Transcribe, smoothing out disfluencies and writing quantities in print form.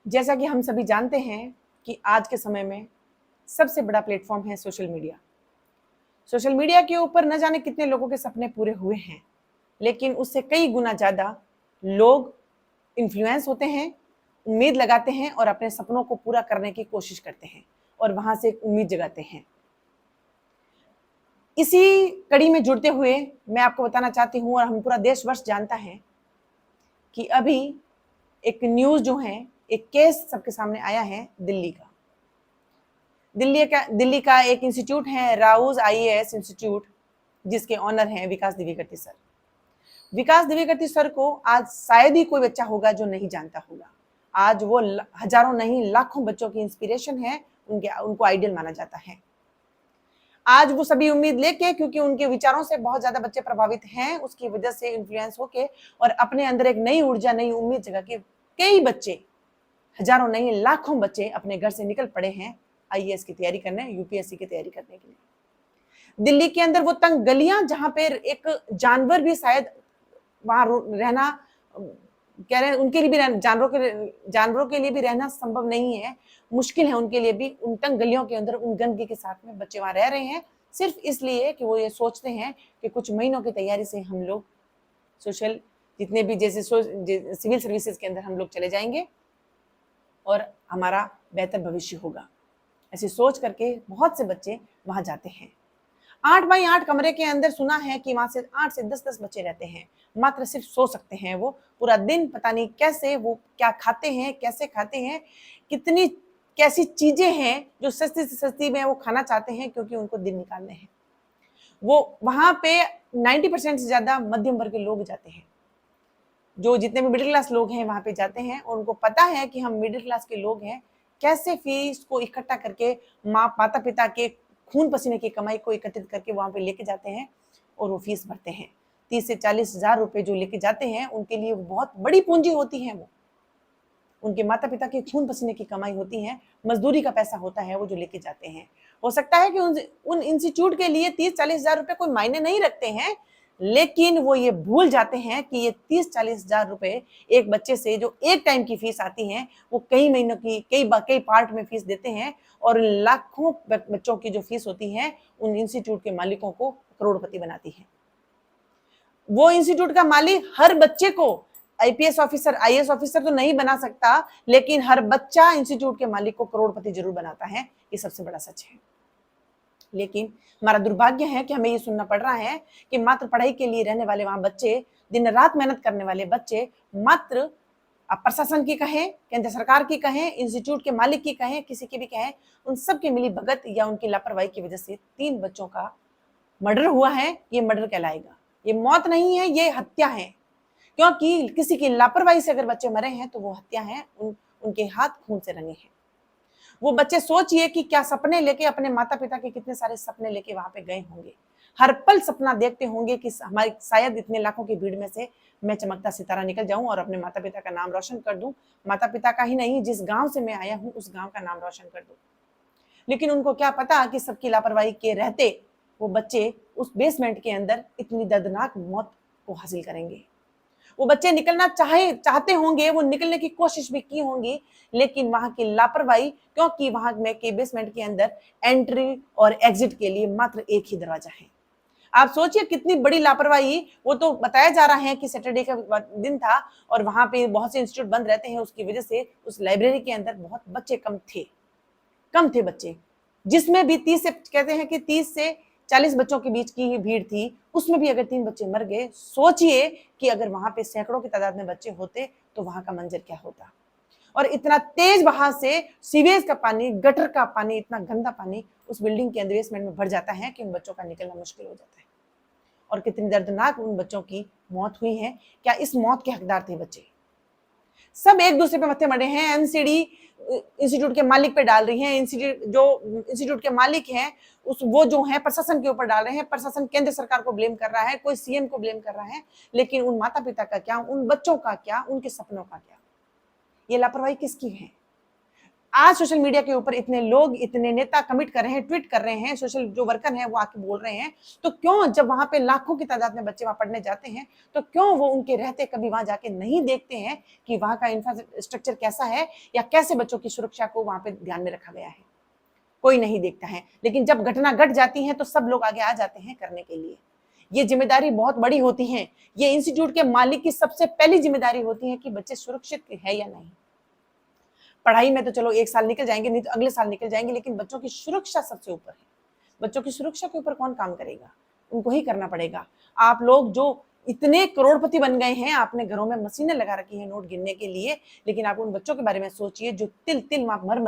जैसा कि हम सभी जानते हैं कि आज के समय में सबसे बड़ा प्लेटफॉर्म है सोशल मीडिया। सोशल मीडिया के ऊपर न जाने कितने लोगों के सपने पूरे हुए हैं, लेकिन उससे कई गुना ज़्यादा लोग इन्फ्लुएंस होते हैं, उम्मीद लगाते हैं और अपने सपनों को पूरा करने की कोशिश करते हैं और वहां से एक उम्मीद जगाते हैं। इसी कड़ी में जुड़ते हुए मैं आपको बताना चाहती हूँ और हम पूरा देशवर्ष जानता है कि अभी एक न्यूज़ जो है, एक केस सबके सामने आया है दिल्ली का। दिल्ली का एक इंस्टीट्यूट है, राउज आईएएस इंस्टीट्यूट, जिसके ऑनर हैं विकास द्विवेदी सर। विकास द्विवेदी सर को आज शायद ही कोई बच्चा होगा जो नहीं जानता होगा। आज वो हजारों नहीं लाखों बच्चों की इंस्पिरेशन है, उनको आइडियल माना जाता है। आज वो सभी उम्मीद लेके, क्योंकि उनके विचारों से बहुत ज्यादा बच्चे प्रभावित हैं, उसकी वजह से इन्फ्लुएंस होके और अपने अंदर एक नई ऊर्जा, नई उम्मीद जगा के कई बच्चे, हजारों नहीं लाखों बच्चे अपने घर से निकल पड़े हैं आईएएस की तैयारी करने, यूपीएससी की तैयारी करने के लिए। दिल्ली के अंदर वो तंग गलियां जहां पर एक जानवर भी शायद वहां रहना, कह रहे हैं उनके लिए भी, जानवरों के लिए भी रहना संभव नहीं है, मुश्किल है उनके लिए भी। उन तंग गलियों के अंदर उन गंदगी के साथ में बच्चे वहां रह रहे हैं, सिर्फ इसलिए कि वो ये सोचते हैं कि कुछ महीनों की तैयारी से हम लोग सोशल, जितने भी जैसे सिविल सर्विसेज के अंदर हम लोग चले जाएंगे और हमारा बेहतर भविष्य होगा। ऐसी सोच करके बहुत से बच्चे वहां जाते हैं। 8 बाई 8 कमरे के अंदर सुना है कि वहां से 8 से 10 बच्चे रहते हैं, मात्र सिर्फ सो सकते हैं। वो पूरा दिन पता नहीं कैसे, वो क्या खाते हैं, कैसे खाते हैं, कितनी कैसी चीजें हैं जो सस्ती से सस्ती में वो खाना चाहते हैं, क्योंकि उनको दिन निकालने हैं। वो वहां पे 90% से ज्यादा मध्यम वर्ग के लोग जाते हैं, जो जितने भी मिडिल क्लास लोग हैं वहां पे जाते हैं, और उनको पता है कि हम मिडिल क्लास के लोग हैं, कैसे फीस को इकट्ठा करके माता पिता के खून पसीने की कमाई को एकत्रित करके वहां पे लेके जाते हैं और वो फीस भरते हैं। 30 से 40 हजार रुपए जो लेके जाते हैं, उनके लिए बहुत बड़ी पूंजी होती है। वो उनके माता पिता के खून पसीने की कमाई होती है, मजदूरी का पैसा होता है वो जो लेके जाते हैं। हो सकता है कि उन इंस्टीट्यूट के लिए 30-40 हजार रुपए कोई मायने नहीं रखते हैं, लेकिन वो ये भूल जाते हैं कि ये 30-40 हजार रुपए एक बच्चे से जो एक टाइम की फीस आती है, वो कई महीनों की कई पार्ट में फीस देते हैं, और लाखों बच्चों की जो फीस होती है उन इंस्टीट्यूट के मालिकों को करोड़पति बनाती है। वो इंस्टीट्यूट का मालिक हर बच्चे को आईपीएस ऑफिसर, आईएएस ऑफिसर तो नहीं बना सकता, लेकिन हर बच्चा इंस्टीट्यूट के मालिक को करोड़पति जरूर बनाता है। ये सबसे बड़ा सच है। लेकिन हमारा दुर्भाग्य है कि हमें ये सुनना पड़ रहा है कि मात्र पढ़ाई के लिए रहने वाले वहां बच्चे, दिन रात मेहनत करने वाले बच्चे, मात्र प्रशासन की कहें, केंद्र सरकार की कहें, इंस्टीट्यूट के मालिक की कहें, किसी की भी कहें, उन सब की मिली भगत या उनकी लापरवाही की वजह से 3 बच्चों का मर्डर हुआ है। ये मर्डर कहलाएगा, ये मौत नहीं है, ये हत्या है। क्योंकि किसी की लापरवाही से अगर बच्चे मरे हैं तो वो हत्या है, उनके हाथ खून से रंगे हैं। वो बच्चे सोचिए कि क्या सपने लेके, अपने माता पिता के कितने सारे सपने लेके वहां पे गए होंगे। हर पल सपना देखते होंगे कि हमारी शायद इतने लाखों की भीड़ में से मैं चमकता सितारा निकल जाऊं और अपने माता पिता का नाम रोशन कर दूं। माता पिता का ही नहीं, जिस गांव से मैं आया हूं उस गांव का नाम रोशन कर दूं। लेकिन उनको क्या पता कि सबकी लापरवाही के रहते वो बच्चे उस बेसमेंट के अंदर इतनी दर्दनाक मौत को हासिल करेंगे। वो बच्चे निकलना चाहते होंगे, वो निकलने की कोशिश भी की होंगी, लेकिन वहां की लापरवाही, क्योंकि वहां में के बेसमेंट के अंदर एंट्री और एग्जिट के लिए मात्र एक ही दरवाजा है। आप सोचिए कितनी बड़ी लापरवाही। वो तो बताया जा रहा है कि सैटरडे का दिन था और वहां पे बहुत से इंस्टीट्यूट बंद रहते हैं, उसकी वजह से उस लाइब्रेरी के अंदर बहुत बच्चे कम थे बच्चे, जिसमें भी 30 से, कहते हैं कि 30 से 40 बच्चों के बीच की ही भीड़ थी, उसमें भी अगर 3 बच्चे मर गए, सोचिए कि अगर वहां पे सैकड़ों की तादाद में बच्चे होते तो वहां का मंजर क्या होता। और इतना तेज बहाव से सीवेज का पानी, गटर का पानी, इतना गंदा पानी उस बिल्डिंग के अंदर बेसमेंट में भर जाता है कि उन बच्चों का निकलना मुश्किल हो जाता है। और कितनी दर्दनाक उन बच्चों की मौत हुई है। क्या इस मौत के हकदार थे बच्चे? सब एक दूसरे पे मत्थे मरे हैं। एनसीडी इंस्टीट्यूट के मालिक पे डाल रही है, इंस्टीट्यूट के मालिक हैं वो जो है प्रशासन के ऊपर डाल रहे हैं, प्रशासन केंद्र सरकार को ब्लेम कर रहा है, कोई सीएम को ब्लेम कर रहा है, लेकिन उन माता पिता का क्या, उन बच्चों का क्या, उनके सपनों का क्या? ये लापरवाही किसकी है? आज सोशल मीडिया के ऊपर इतने लोग, इतने नेता कमिट कर रहे हैं, ट्वीट कर रहे हैं, सोशल जो वर्कर हैं वो आके बोल रहे हैं, तो क्यों जब वहां पे लाखों की तादाद में बच्चे वहां पढ़ने जाते हैं तो क्यों वो उनके रहते कभी वहां जाके नहीं देखते हैं कि वहां का इंफ्रास्ट्रक्चर कैसा है या कैसे बच्चों की सुरक्षा को वहां पे ध्यान में रखा गया है? कोई नहीं देखता है। लेकिन जब घटना घट जाती है तो सब लोग आगे आ जाते हैं करने के लिए। ये जिम्मेदारी बहुत बड़ी होती है। ये इंस्टीट्यूट के मालिक की सबसे पहली जिम्मेदारी होती है कि बच्चे सुरक्षित है या नहीं। पढ़ाई में तो चलो एक साल निकल जाएंगे, नहीं तो अगले साल निकल जाएंगे, लेकिन बच्चों की सुरक्षा सबसे ऊपर है। बच्चों की सुरक्षा के ऊपर कौन काम करेगा? उनको ही करना पड़ेगा। आप लोग जो इतने करोड़पति बन गए हैं, आपने घरों में मशीनें लगा रखी हैं नोट गिनने के लिए, लेकिन आप उन बच्चों के बारे में सोचिए जो तिल तिल मर मर